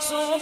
100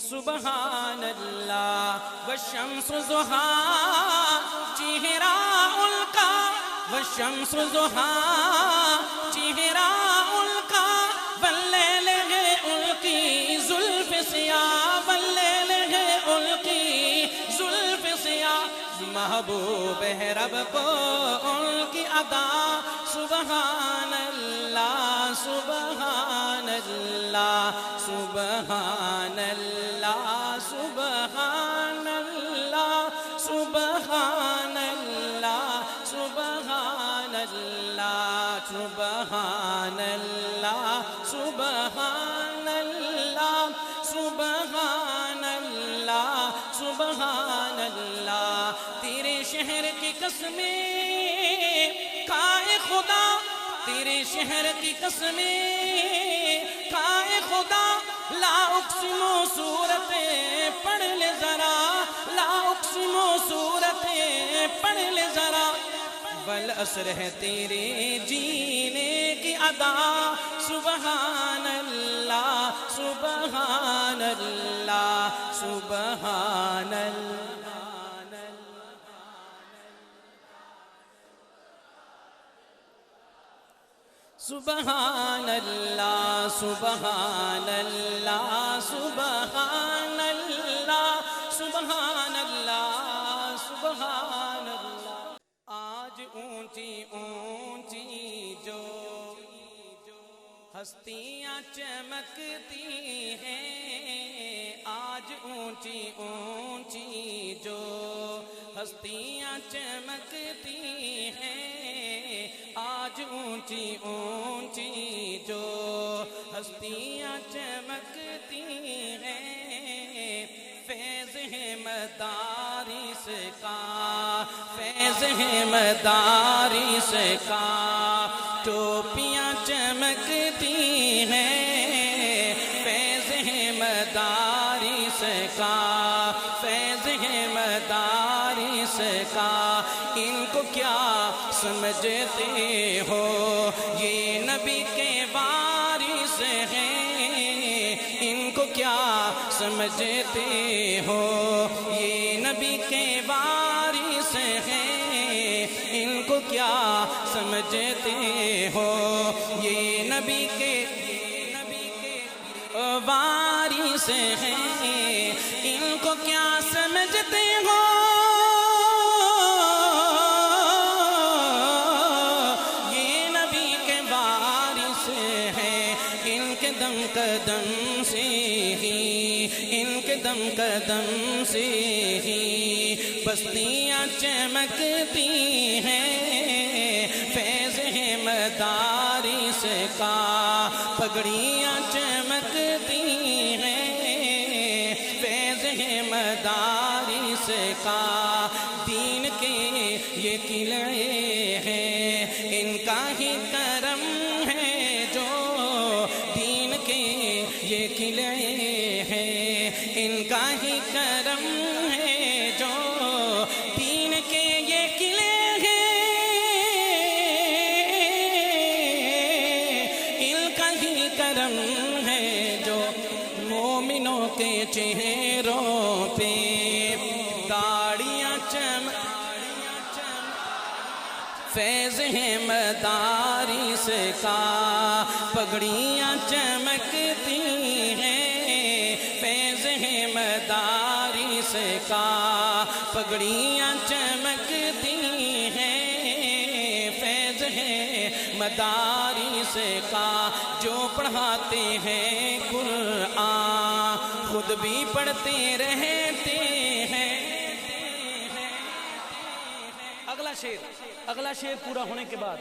سبحان اللہ والشمس ضحا چہرہ ان کا والشمس ضحا چہرہ ان کا واللیل ہے ان کی زلف سیاہ واللیل ہے ان کی زلف سیاہ محبوب ہے رب کو ان کی ادا سبحان اللہ سبحان اللہ سبحان اللہ سبحان اللہ سبحان اللہ سبحان اللہ سبحان اللہ سبحان اللہ سبحان اللہ سبحان اللہ تیرے شہر کی قسمیں کھائے خدا تیرے شہر کی قسمیں کھائے خدا لا اقسم صورتیں پڑھ لے ذرا لا اقسم صورتیں پڑھ لے ذرا والعصر ہے تیرے جینے کی ادا سبحان اللہ سبحان اللہ سبحان اللہ سبحان اللہ سبحان اللہ سبحان اللہ سبحان اللہ سبحان اللہ آج اونچی اونچی جو ہستیاں چمکتی ہیں آج اونچی اونچی جو ہستیاں چمکتی ہیں آج اونچی اونچی جو ہستیاں چمکتی ہیں فیض ہے مدارس کا فیض ہے مدارس کا ٹوپیاں چمکتی ہیں فیض ہے مدارس کا فیض ہے مدارس کا ان کو کیا سمجھتے ہو یہ نبی کے وارث ہیں ان کو کیا سمجھتے ہو یہ نبی کے وارث ہیں ان کو کیا سمجھتے ہو یہ نبی کے وارث ہیں ان کو کیا سمجھتے ہو یہ نبی کے وارث ہیں ان کے دم قدم سے ہی ان کے دم قدم سے ہی بستیاں چمکتی ہیں فیض ہے مدارس کا پگڑیاں چمکتی ہیں فیض ہے مدارس کا دین کے یہ قلعے ہیں ان کا ہی کرم ہے جو دین کے یہ قلعے ہیں ان کا ہی کرم ہے جو دین کے یہ قلعے ہیں ان کا ہی کرم ہے جو مومنوں کے چہروں پہ داڑیاں فیض ہے مدارس کا پگڑیاں چمکتی ہیں فیض ہے مدارس کا پگڑیاں چمکتی ہیں فیض ہے مدارس کا جو پڑھاتے ہیں قرآن خود بھی پڑھتے رہتے ہیں اگلا شعر پورا ہونے کے بعد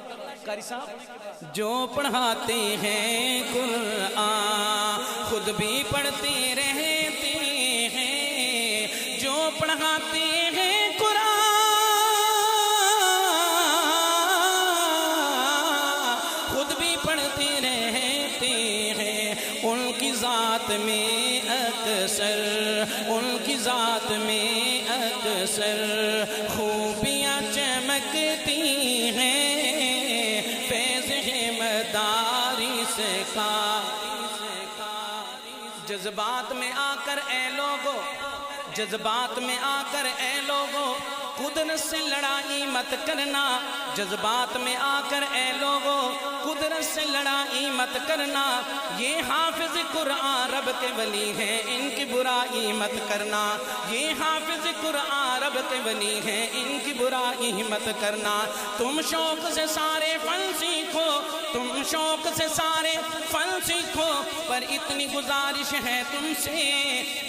قاری صاحب جو پڑھاتے ہیں قرآن خود بھی پڑھتے رہتے ہیں جو پڑھاتے ہیں قرآن خود بھی پڑھتے رہتے ہیں ان کی ذات میں اکثر ان کی ذات میں اکثر خوبیاں چمکتی ہیں فیض ہے مدارس کا جذبات میں آ کر اے لوگو، جذبات میں آ کر اے لوگو قدرت سے لڑائی مت کرنا، جذبات میں آ کر اے لوگو قدرت سے لڑائی مت کرنا، یہ حافظ قرآن رب کے ولی ہیں ان کی برائی مت کرنا، یہ حافظ قرآن رب کے ولی ہیں ان کی برائی مت کرنا۔ تم شوق سے سارے فن سیکھو، تم شوق سے سارے فن سیکھو، پر اتنی گزارش ہے تم سے،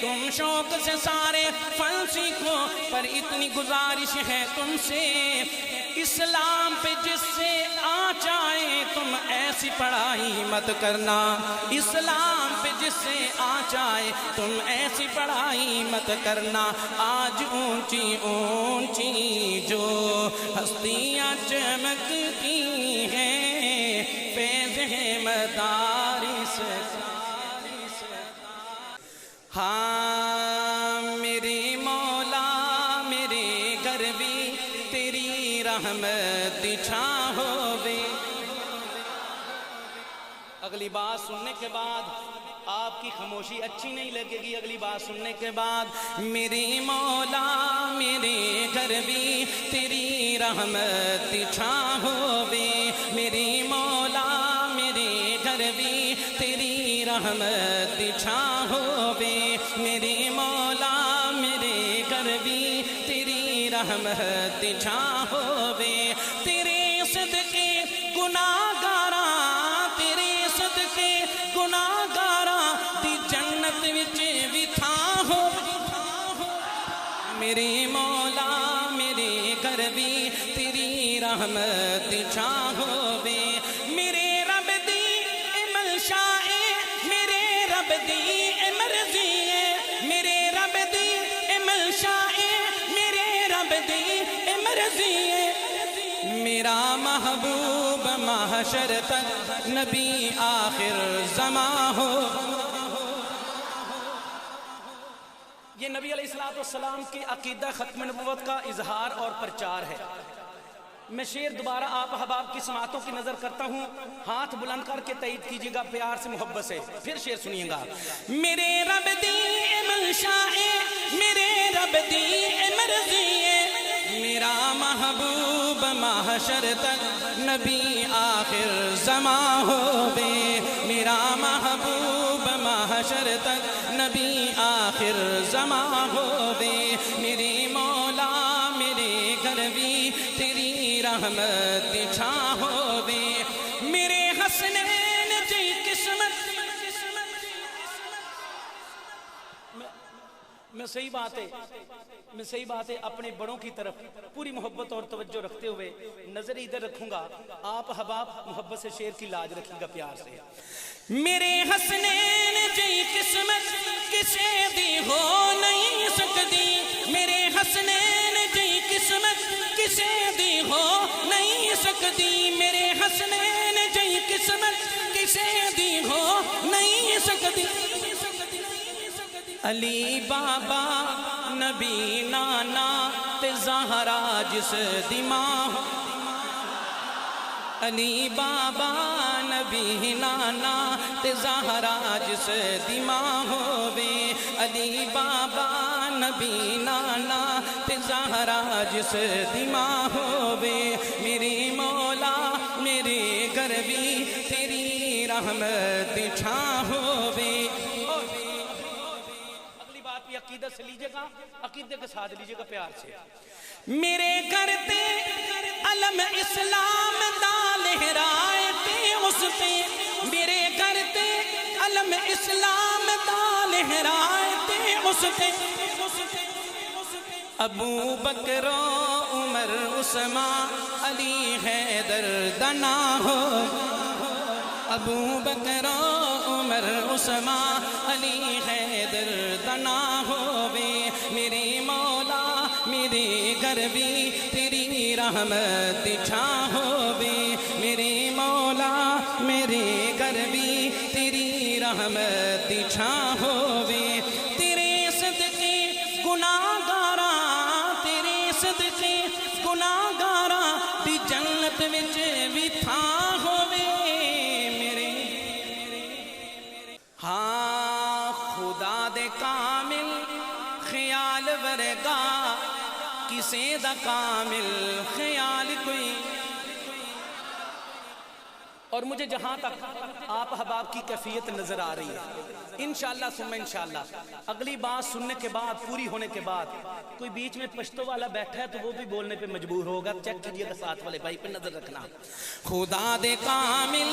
تم شوق سے سارے فن سیکھو، پر اتنی گزارش ہے تم سے، اسلام پہ جس سے آ جائے تم ایسی پڑھائی مت کرنا، اسلام پہ جس سے آ جائے تم ایسی پڑھائی مت کرنا۔ آج اونچی اونچی جو ہستیاں چمکتی ہیں، فیض ہے مدارس، ہاں میری مولا میرے گھر بھی تیری رحمت چھا ہووے۔ اگلی بات سننے کے بعد آپ کی خاموشی اچھی نہیں لگے گی، اگلی بات سننے کے بعد میری مولا میرے گھر بھی تیری رحمت چھا ہووے، میری مولا میرے گھر بھی تیری رحمت چھا ہووے، میری مولا میرے گھر بھی تیری رحمت چھا ہووے، تیرے صدقے گناہگاراں، تیرے صدقے گناہگاراں دی جنت وچ بھی تھاں ہووے، میری مولا میرے گھر بھی تیری رحمت چھا ہووے، میرے رب دی منشاء میرے رب دی مرضی ہے، میرے رب دی منشاء میرے رب دی مرضی ہے، میرا محبوب محشر تک نبی آخر زمان ہو۔ یہ نبی علیہ السلام کی عقیدہ ختم نبوت کا اظہار اور پرچار ہے۔ میں شعر دوبارہ آپ احباب کی سماعتوں کی نظر کرتا ہوں، ہاتھ بلند کر کے تائید کیجیے گا پیار سے محبت سے، پھر شعر سنیے گا۔ میرے رب دی منشاء میرے رب دی مرضی ہے، میرا محبوب محشر تک نبی آخر زمان ہووے، میرا محبوب محشر تک نبی آخر زمان ہووے، میری مولا میرے گھر بھی تیری رحمت چھا ہووے، میرے حسنین جی قسمت، میں صحیح بات ہے اپنے بڑوں کی طرف پوری محبت اور توجہ رکھتے ہوئے نظر ادھر رکھوں گا، آپ حباب محبت سے شعر کی لاج رکھیں گا پیار سے۔ میرے حسنین جی قسمت کسے دی ہو نہیں سکتی، میرے حسنین جی قسمت کسے دی ہو نہیں سکتی، میرے حسنین جی قسمت کسے دی ہو نہیں سکتی، علی بابا نبی نانا تے زہرا جس دی ماں، علی بابا نبی نانا تے زہرا جس دی ماں ہووے، علی بابا نبی نانا تے زہرا جس دی ماں ہووے، میری مولا میرے گھر بھی تیری رحمت چھا ہووے۔ اگلی بات بھی عقیدت سے لیجئے گا، عقیدت کے ساتھ لیجئے گا پیار سے۔ میرے گھر تے علم اسلام دا لہرائے تے اس تے، میرے گھر تے علم اسلام دا لہرائے تے اس تے، ابو بکر عمر عثمان علی حیدر دنا ہو، ابو بکر عمر عثمان علی حیدر دنا ہووے، میری مولا میرے گھر بھی تیری رحمت چھا ہووے، میری مولا میرے گھر بھی تیری رحمت چھا ہووے، تیرے صدقے گناہگاراں، تیرے صدقے گناہگاراں دی جنت وچ بھی تھاں ہووے، میرے ہاں دے کامل خیال ورگا کسے دا کامل خیال کوئی. اور مجھے جہاں تک آپ احباب کی کیفیت نظر آ رہی ہے انشاءاللہ ثم انشاءاللہ اگلی بات سننے کے بعد پوری ہونے کے بعد کوئی بیچ میں پشتو والا بیٹھا ہے تو وہ بھی بولنے پہ مجبور ہوگا. چیک کیجئے گا ساتھ والے بھائی پہ نظر رکھنا. خدا دے کامل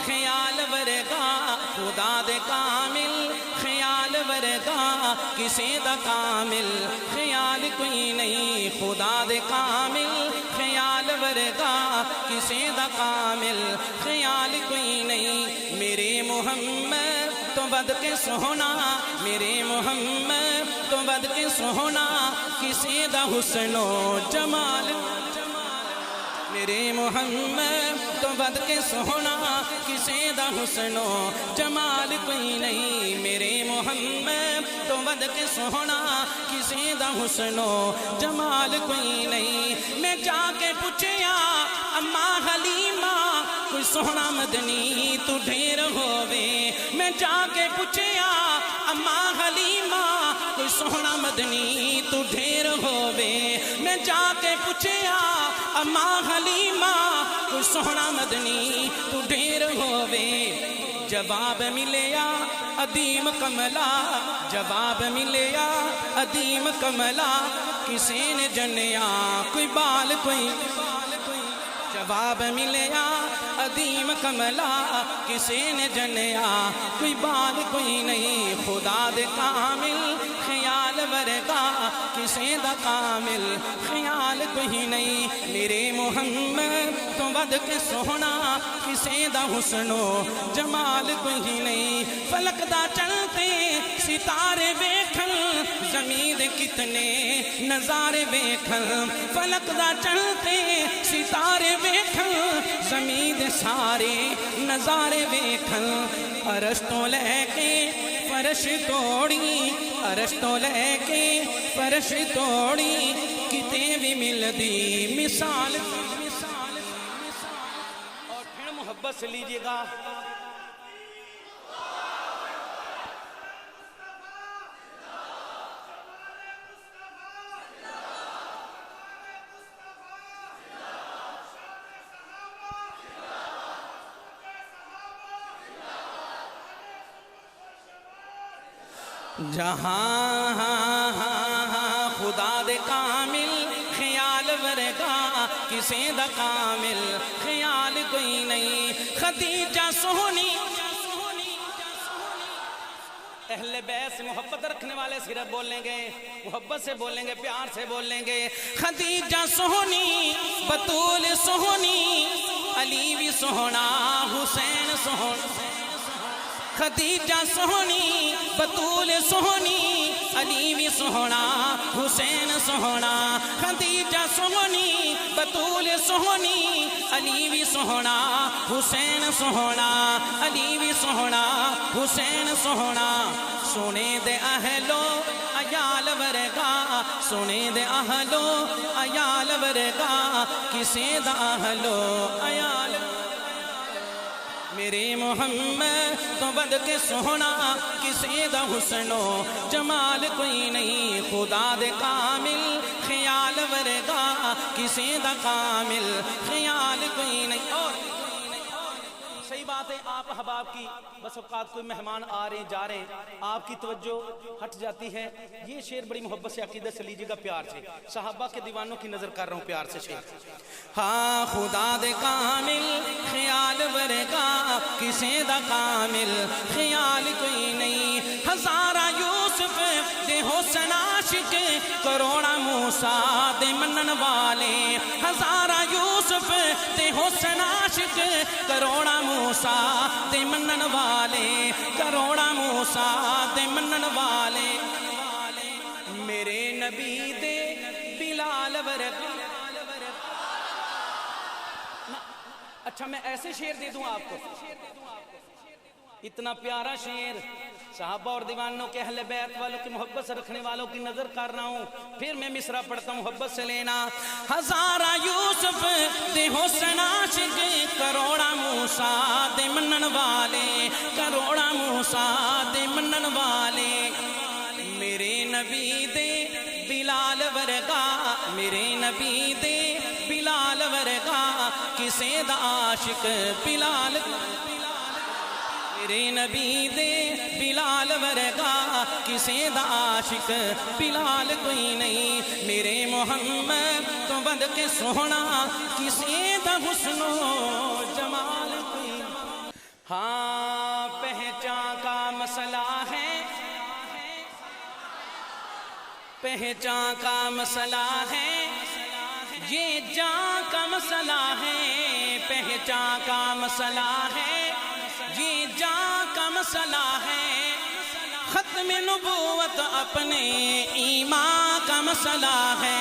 خیال ورگا خدا دے کامل خیال ورگا کسے دا کامل خیال کوئی نہیں. خدا دے کامل خیال ورگا کسے دا کامل خیال کوئی نہیں. میرے محمد تو بد کے سونا میرے محمد تو بد کے سونا کسے دا حسن و جمال. میرے محمد تو بد کے سونا کسے دا حسن و جمال کوئی نہیں. میرے محمد تو بد کے سونا کسے دا حسن و جمال کوئی نہیں. میں جا کے پوچھیا اماں حلیمہ کوئی سونا مدنی تو ڈھیر ہووے. میں جا کے پوچھیا اماں حلیمہ کوئی سونا مدنی تو ڈھیر ہووے. میں جا کے پوچھیا اماں حلیمہ کوئی سونا مدنی تو ڈھیر ہووے. جواب ملیا عدیم کملا جواب ملیا عدیم کملا کسی نے جنیا کوئی بال کوئی. جواب ملیا عدیم کملا کسی نے جنیا کوئی بال کوئی نہیں. خدا دے کامل خیال ورگا کسی دا کامل خیال کوئی نہیں. میرے محمد تو بد کے سونا کسی دا حسن و جمال کوئی نہیں. فلک دا چلتے ستارے ویکھن زمین کتنے نظارے ویکھن. فلک دا چلتے ستارے ویکھن زمین سارے نظارے ویکھن. عرش تو لے کے فرش توڑی عرش تو لے کے فرش توڑی کتے بھی ملدی مثال. اور پھر محبت سے لیجئے گا. جہاں خدا دے کامل خیال ورگا کسے دا کامل خیال کوئی نہیں. خدیجہ سونی اہل بیت سے محبت رکھنے والے صرف بولیں گے محبت سے بولیں گے پیار سے بولیں گے. خدیجہ سونی بطول سونی علی بھی سونا حسین سونا. خدیجہ سونی بطول سونی علی بھی سونا حسین سونا. خدیجہ سونی بطول سونی علی بھی سونا حسین سونا. علی بھی سونا حسین سونا. سونے دے اہلو عیال ورگا سونے دے اہلو عیال ورگا کسے دا اہلو عیال. میرے محمد تو بد کے سونا کسے دا حسن و جمال کوئی نہیں. خدا دے کامل خیال ورگا کسے دا کامل خیال کوئی نہیں. اور صحیح بات ہے آپ احباب کی بس اوقات کوئی مہمان آ رہے ہیں جا رہے ہیں آپ کی توجہ ہٹ جاتی ہے. یہ شعر بڑی محبت سے عقیدت سے لیجیے گا پیار سے. صحابہ کے دیوانوں کی نظر کر رہا ہوں پیار سے شعر. ہاں خدا دے کامل خیال ورگا کسے دا کامل خیال کوئی نہیں. ہزارہ یوسف دے حسن عاشق کروڑا موسیٰ دے منن والے. ہزارہ یوسف دے حسن عاشق کروڑا موسیٰ دے منن والے. کروڑا موسیٰ دے منن والے. میرے نبی دے بلال ورگا. اچھا میں ایسے شعر دے دوں آپ کو اتنا پیارا شعر صحابہ اور دیوانوں کے اہل بیت والوں کی محبت سے رکھنے والوں کی نظر کر رہا ہوں. پھر میں مصرع پڑھتا ہوں محبت سے لینا. ہزارہ یوسف دے حسن عاشق کروڑا موسیٰ دے منن والے. کروڑا موسیٰ دے منن والے. نبی دے بلال ورگا، میرے نبی دے بلال ورگا، کسے دا عاشق بلال، میرے نبی دے بلال ورگا، کسے دا عاشق بلال کوئی نہیں، میرے محمد تو بد کے سونا، کسے دا حسن و جمال کوئی نہیں۔ ہاں پہچان کا مسئلہ ہے، پہچان کا مسئلہ ہے، یہ جان کا مسئلہ ہے، پہچان کا مسئلہ ہے، یہ جان کا مسئلہ ہے، ختم نبوت اپنے ایمان کا مسئلہ ہے،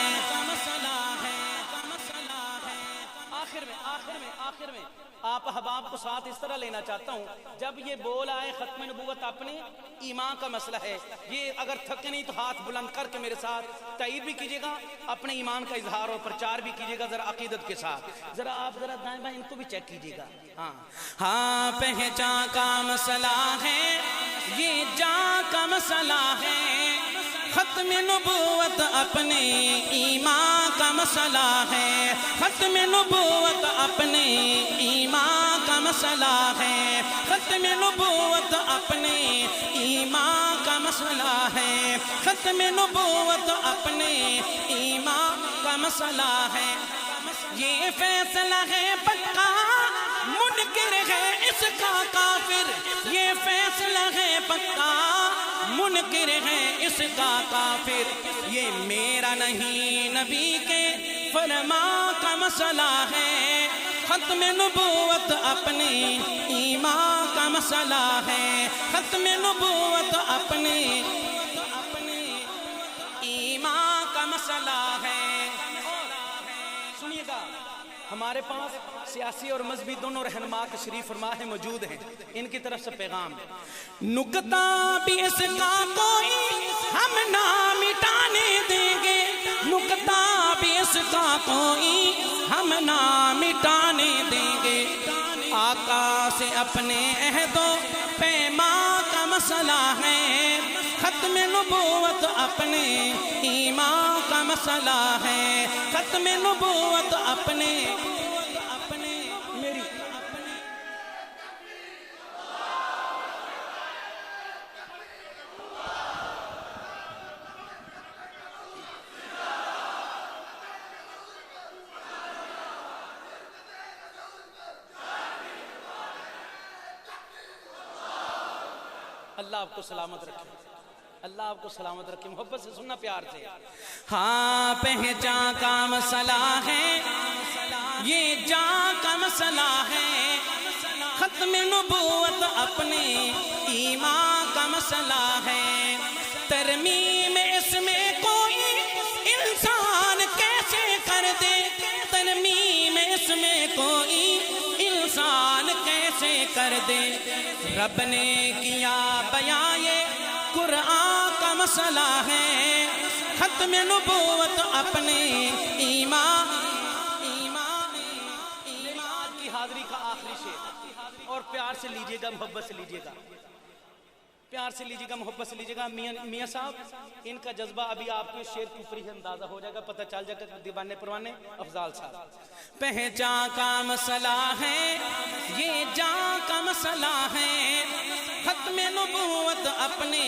آخر میں آپ احباب کو ساتھ اس طرح لینا چاہتا ہوں، جب یہ بول آئے ختم نبوت اپنے ایمان کا مسئلہ ہے، یہ اگر تھکے نہیں تو ہاتھ بلند کر کے میرے ساتھ تائید بھی کیجئے گا، اپنے ایمان کا اظہار اور پرچار بھی کیجئے گا ذرا عقیدت کے ساتھ، ذرا آپ ذرا دائیں بائیں ان کو بھی چیک کیجئے گا۔ ہاں پہچان کا مسئلہ ہے، یہ جان کا مسئلہ ہے، ختم نبوت اپنے ایمان کا مسئلہ ہے، ختم نبوت اپنے ایمان کا مسئلہ ہے، ختم نبوت اپنے ایمان کا مسئلہ ہے، ختم نبوت اپنے ایمان کا مسئلہ ہے، یہ فیصلہ ہے پکا، منکر ہے اس کا کافر، یہ فیصلہ ہے پکا، منکر ہے اس کا کافر، یہ میرا نہیں نبی کے فرمان کا مسئلہ ہے، ختم نبوت اپنے ایمان کا مسئلہ ہے، ختم نبوت اپنے ایمان کا مسئلہ ہے۔ سنیے گا، ہمارے پاس سیاسی اور مذہبی دونوں رہنما تشریف فرما ہے، موجود ہیں، ان کی طرف سے پیغام ہے۔ نکتہ بھی اس کا کوئی ہم نہ مٹانے دیں گے، نکتہ بھی اس کا کوئی ہم نہ مٹانے دیں گے، آقا سے اپنے عہد و پیمان کا مسئلہ ہے، ختم نبوت اپنے ایمان کا مسئلہ ہے، ختم نبوت اپنے میری اللہ آپ کو سلامت رکھے، اللہ آپ کو سلامت رکھے، محبت سے سننا، پیار سے۔ ہاں پہچان کا مسئلہ ہے، یہ جان کا مسئلہ ہے، ختم نبوت اپنے ایمان کا مسئلہ ہے، ترمیم اس میں کوئی انسان کیسے کر دے، ترمیم اس میں کوئی انسان کیسے کر دے، رب نے کیا بیان یہ قرآن کا مسئلہ ہے، ختم نبوت اپنے ایمان کی حاضری کا آخری شعر، اور پیار سے لیجئے گا، محبت سے لیجئے گا، پیار سے لیجئے گا، محبت سے لیجئے گا۔ میاں صاحب ان کا جذبہ ابھی آپ کو شعر کی اوپری اندازہ ہو جائے گا، پتہ چل جائے گا، دیوانے پروانے افضال صاحب۔ پہچان کا مسئلہ ہے، یہ جان کا مسئلہ ہے، ختم نبوت اپنے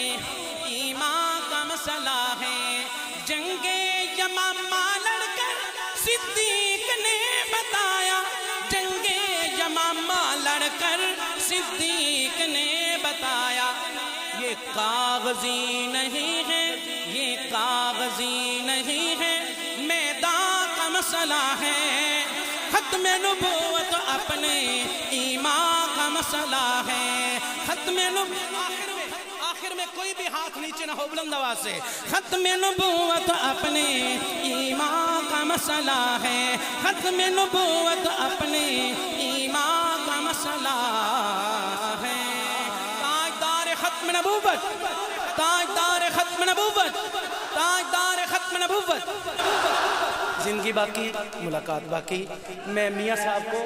ایمان کا مسئلہ ہے، جنگ یمامہ لڑ کر صدیق نے بتایا، جنگ یمامہ لڑ کر صدیق نے بتایا، یہ کاغذی نہیں ہے، یہ کاغذی نہیں ہے، میدان کا مسئلہ ہے، ختم نبوت اپنے ایمان کا مسئلہ ہے، ختم آخر میں کوئی بھی ہاتھ نیچے نہ ہو، بلند آواز سے، ختم نبوت اپنے ایمان کا مسئلہ ہے، ختم نبوت اپنے ایمان کا مسئلہ ہے، تاجدار ختم نبوت، تاجدار ختم نبوت، تاجدار ختم نبوت، زندگی باقی ملاقات باقی۔ میں میاں صاحب کو